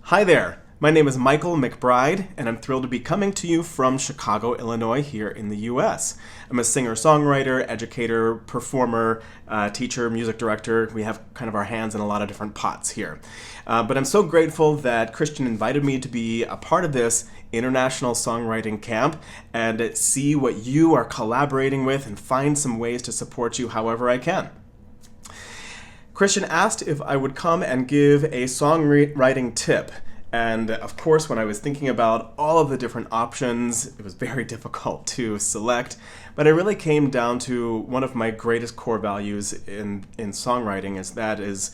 Hi there, my name is Michael McBride, and I'm thrilled to be coming to you from Chicago, Illinois, here in the US. I'm a singer-songwriter, educator, performer, teacher, music director. We have kind of our hands in a lot of different pots here. But I'm so grateful that Christian invited me to be a part of this international songwriting camp and see what you are collaborating with and find some ways to support you however I can. Christian asked if I would come and give a songwriting tip. And of course, when I was thinking about all of the different options, it was very difficult to select. But it really came down to one of my greatest core values in songwriting is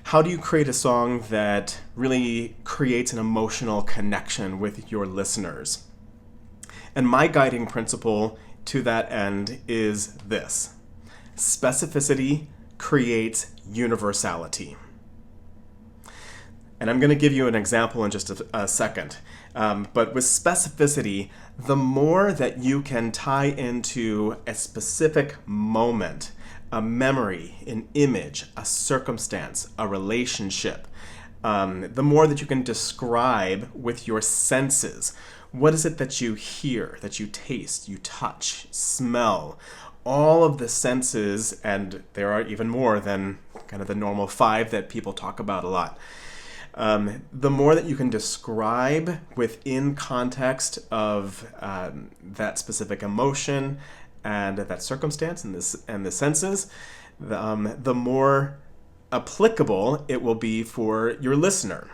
how do you create a song that really creates an emotional connection with your listeners? And my guiding principle to that end is this: specificity creates universality. And I'm going to give you an example in just a second. But with specificity, the more that you can tie into a specific moment, a memory, an image, a circumstance, a relationship, the more that you can describe with your senses. What is it that you hear, that you taste, you touch, smell? All of the senses, and there are even more than kind of the normal 5 that people talk about a lot. The more that you can describe within context of that specific emotion and that circumstance and the senses, the more applicable it will be for your listener.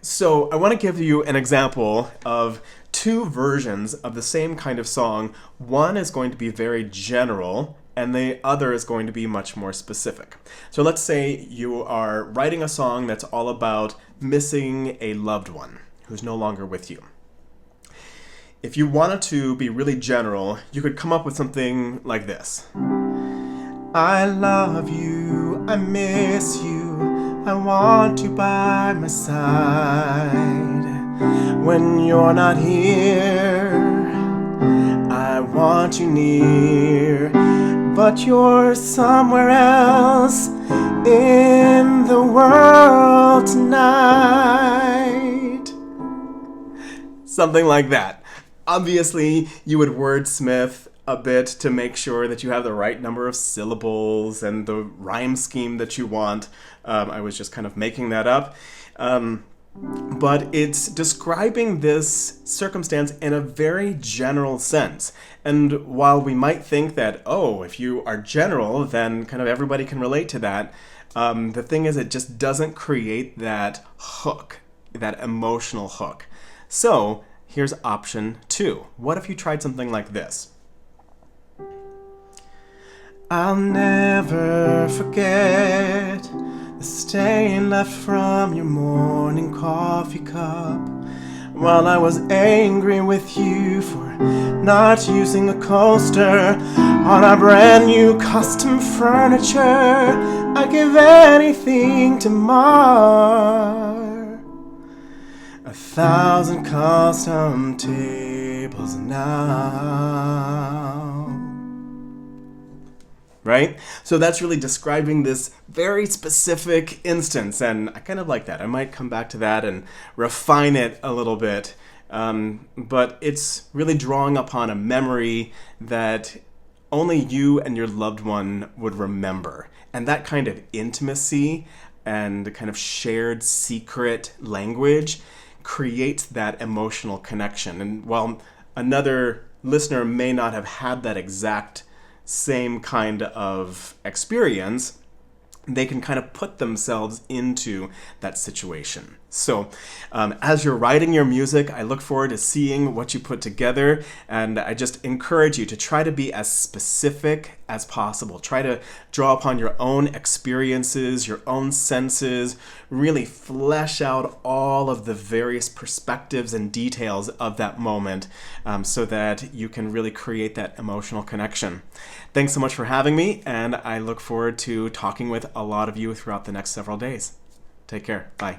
So I want to give you an example of 2 versions of the same kind of song. One is going to be very general, and the other is going to be much more specific. So let's say you are writing a song that's all about missing a loved one who's no longer with you. If you wanted to be really general, you could come up with something like this. I love you, I miss you, I want you by my side. When you're not here, I want you near, but you're somewhere else in the world tonight. Something like that. Obviously, you would wordsmith a bit to make sure that you have the right number of syllables and the rhyme scheme that you want. I was just kind of making that up. But it's describing this circumstance in a very general sense. And while we might think that, if you are general, then kind of everybody can relate to that, the thing is it just doesn't create that hook, that emotional hook. So here's option 2. What if you tried something like this? I'll never forget the stain left from your morning coffee cup while I was angry with you for not using a coaster on our brand new custom furniture. I'd give anything to mar 1,000 custom tables now. Right? So that's really describing this very specific instance, and I kind of like that. I might come back to that and refine it a little bit, but it's really drawing upon a memory that only you and your loved one would remember. And that kind of intimacy and kind of shared secret language creates that emotional connection. And while another listener may not have had that exact same kind of experience, they can kind of put themselves into that situation. So as you're writing your music, I look forward to seeing what you put together, and I just encourage you to try to be as specific as possible. Try to draw upon your own experiences, your own senses, really flesh out all of the various perspectives and details of that moment so that you can really create that emotional connection. Thanks so much for having me, and I look forward to talking with a lot of you throughout the next several days. Take care. Bye.